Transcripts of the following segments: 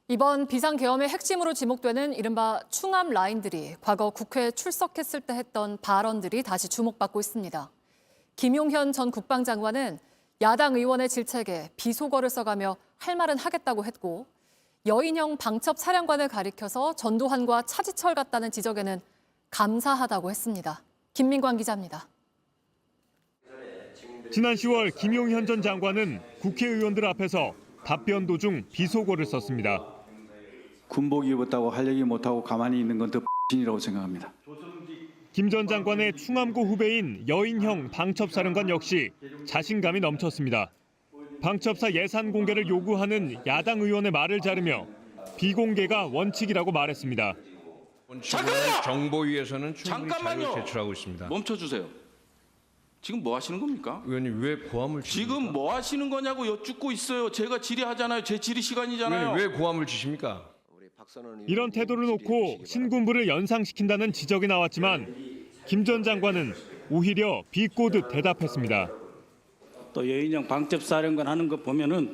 이번 비상계엄의 핵심으로 지목되는 이른바 충암 라인들이 과거 국회에 출석했을 때 했던 발언들이 다시 주목받고 있습니다. 김용현 전 국방장관은 야당 의원의 질책에 비속어를 써가며 할 말은 하겠다고 했고, 여인형 방첩 사령관을 가리켜서 전두환과 차지철 같다는 지적에는 감사하다고 했습니다. 김민관 기자입니다. 지난 10월 김용현 전 장관은 국회의원들 앞에서 답변 도중 비속어를 썼습니다. 군복 입었다고 할 얘기 못하고 가만히 있는 건 더 X이라고 생각합니다. 김 전 장관의 충암고 후배인 여인형 방첩사령관 역시 자신감이 넘쳤습니다. 방첩사 예산 공개를 요구하는 야당 의원의 말을 자르며 비공개가 원칙이라고 말했습니다. 잠깐만요. 정보위에서는 충분히 잠깐만요. 자료를 제출하고 있습니다. 멈춰주세요. 지금 뭐 하시는 겁니까? 의원님 왜 고함을 치십니까? 지금 뭐 하시는 거냐고 여쭙고 있어요. 제가 질의하잖아요. 제 질의 시간이잖아요. 의원님 왜 고함을 치십니까? 이런 태도를 놓고 신군부를 연상시킨다는 지적이 나왔지만 김 전 장관은 오히려 비꼬듯 대답했습니다. 또 여인형 방첩사령관 하는 거 보면은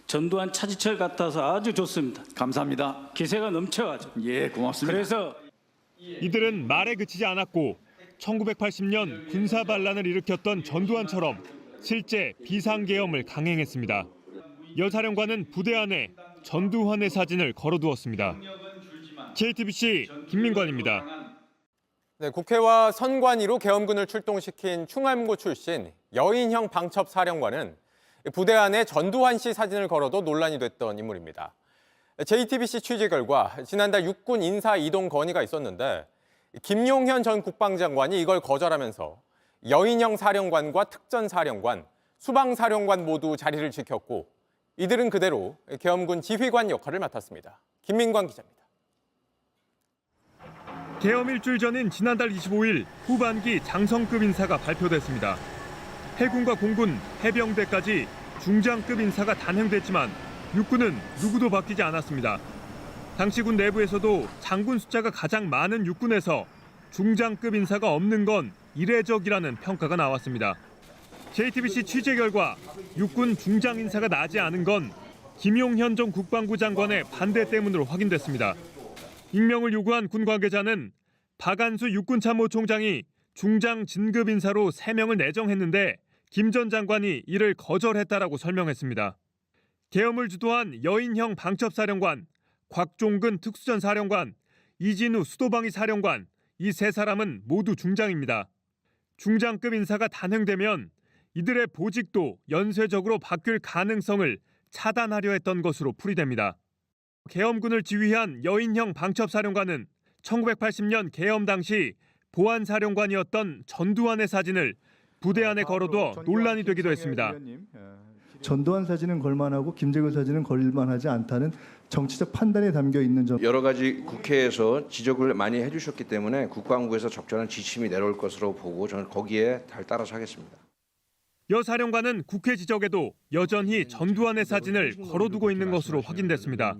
전두환 차지철 같아서 아주 좋습니다. 감사합니다. 기세가 넘쳐가지고. 예, 고맙습니다. 그래서 이들은 말에 그치지 않았고 1980년 군사 반란을 일으켰던 전두환처럼 실제 비상계엄을 강행했습니다. 여 사령관은 부대 안에 전두환의 사진을 걸어두었습니다. JTBC 김민관입니다. 네, 국회와 선관위로 계엄군을 출동시킨 충암고 출신 여인형 방첩사령관은 부대 안에 전두환 씨 사진을 걸어도 논란이 됐던 인물입니다. JTBC 취재 결과 지난달 육군 인사 이동 건의가 있었는데 김용현 전 국방장관이 이걸 거절하면서 여인형 사령관과 특전사령관, 수방사령관 모두 자리를 지켰고 이들은 그대로 계엄군 지휘관 역할을 맡았습니다. 김민관 기자입니다. 계엄 일주일 전인 지난달 25일 후반기 장성급 인사가 발표됐습니다. 해군과 공군, 해병대까지 중장급 인사가 단행됐지만 육군은 누구도 바뀌지 않았습니다. 당시 군 내부에서도 장군 숫자가 가장 많은 육군에서 중장급 인사가 없는 건 이례적이라는 평가가 나왔습니다. JTBC 취재 결과 육군 중장 인사가 나지 않은 건 김용현 전 국방부 장관의 반대 때문으로 확인됐습니다. 임명을 요구한 군 관계자는 박안수 육군참모총장이 중장 진급 인사로 3명을 내정했는데 김 전 장관이 이를 거절했다라고 설명했습니다. 계엄을 주도한 여인형 방첩사령관, 곽종근 특수전사령관, 이진우 수도방위 사령관, 이 세 사람은 모두 중장입니다. 중장급 인사가 단행되면 이들의 보직도 연쇄적으로 바뀔 가능성을 차단하려 했던 것으로 풀이됩니다. 계엄군을 지휘한 여인형 방첩사령관은 1980년 계엄 당시 보안사령관이었던 전두환의 사진을 부대 안에 걸어둬 논란이 되기도 했습니다. 전두환 사진은 걸만하고 김재규 사진은 걸만하지 않다는 정치적 판단이 담겨 있는 점. 여러 가지 국회에서 지적을 많이 해주셨기 때문에 국방부에서 적절한 지침이 내려올 것으로 보고 저는 거기에 잘 따라서 하겠습니다. 여 사령관은 국회 지적에도 여전히 전두환의 사진을 걸어두고 있는 것으로 확인됐습니다.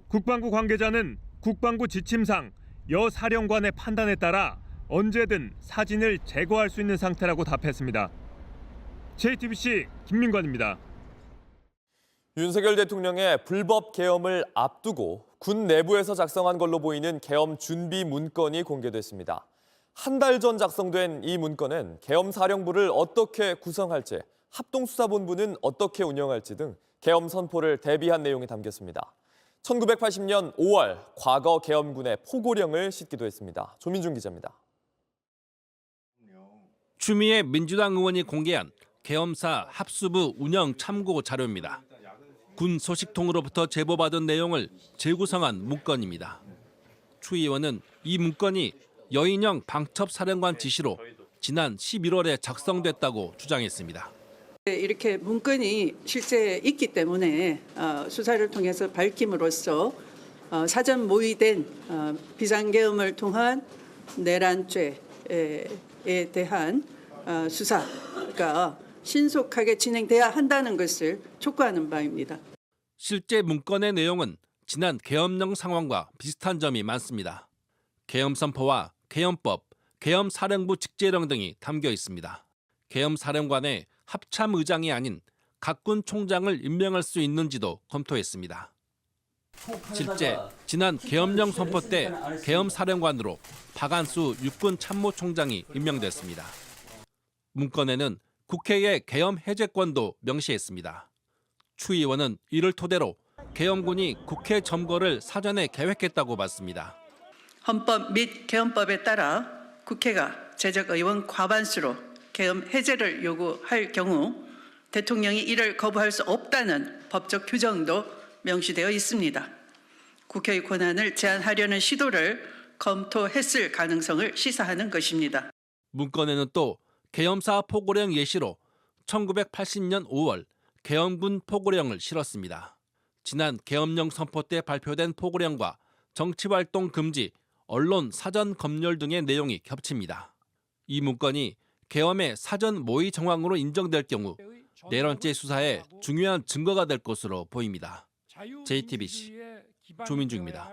국방부 관계자는 국방부 지침상 여 사령관의 판단에 따라 언제든 사진을 제거할 수 있는 상태라고 답했습니다. JTBC 김민관입니다. 윤석열 대통령의 불법 계엄을 앞두고 군 내부에서 작성한 걸로 보이는 계엄 준비 문건이 공개됐습니다. 한 달 전 작성된 이 문건은 계엄 사령부를 어떻게 구성할지, 합동수사본부는 어떻게 운영할지 등 계엄 선포를 대비한 내용이 담겼습니다. 1980년 5월 과거 계엄군의 포고령을 싣기도 했습니다. 조민중 기자입니다. 추미애 민주당 의원이 공개한 계엄사 합수부 운영 참고 자료입니다. 군 소식통으로부터 제보받은 내용을 재구성한 문건입니다. 추 의원은 이 문건이 여인형 방첩사령관 지시로 지난 11월에 작성됐다고 주장했습니다. 이렇게 문건이 실제 있기 때문에 수사를 통해서 밝힘으로써 사전 모의된 비상계엄을 통한 내란죄에 대한 수사가 신속하게 진행돼야 한다는 것을 촉구하는 바입니다. 실제 문건의 내용은 지난 계엄령 상황과 비슷한 점이 많습니다. 계엄 선포와 계엄법, 계엄사령부 직제령 등이 담겨 있습니다. 계엄사령관의 합참의장이 아닌 각군 총장을 임명할 수 있는지도 검토했습니다. 실제 지난 계엄령 선포 때 계엄 사령관으로 박안수 육군 참모총장이 임명됐습니다. 문건에는 국회의 계엄 해제권도 명시했습니다. 추 의원은 이를 토대로 계엄군이 국회 점거를 사전에 계획했다고 봤습니다. 헌법 및 계엄법에 따라 국회가 제적 의원 과반수로 계엄 해제를 요구할 경우 대통령이 이를 거부할 수 없다는 법적 규정도 명시되어 있습니다. 국회의 권한을 제한하려는 시도를 검토했을 가능성을 시사하는 것입니다. 문건에는 또 계엄사 포고령 예시로 1980년 5월 계엄군 포고령을 실었습니다. 지난 계엄령 선포 때 발표된 포고령과 정치활동 금지, 언론 사전 검열 등의 내용이 겹칩니다. 이 문건이 계엄의 사전 모의 정황으로 인정될 경우 내란죄 수사에 중요한 증거가 될 것으로 보입니다. JTBC 조민주입니다.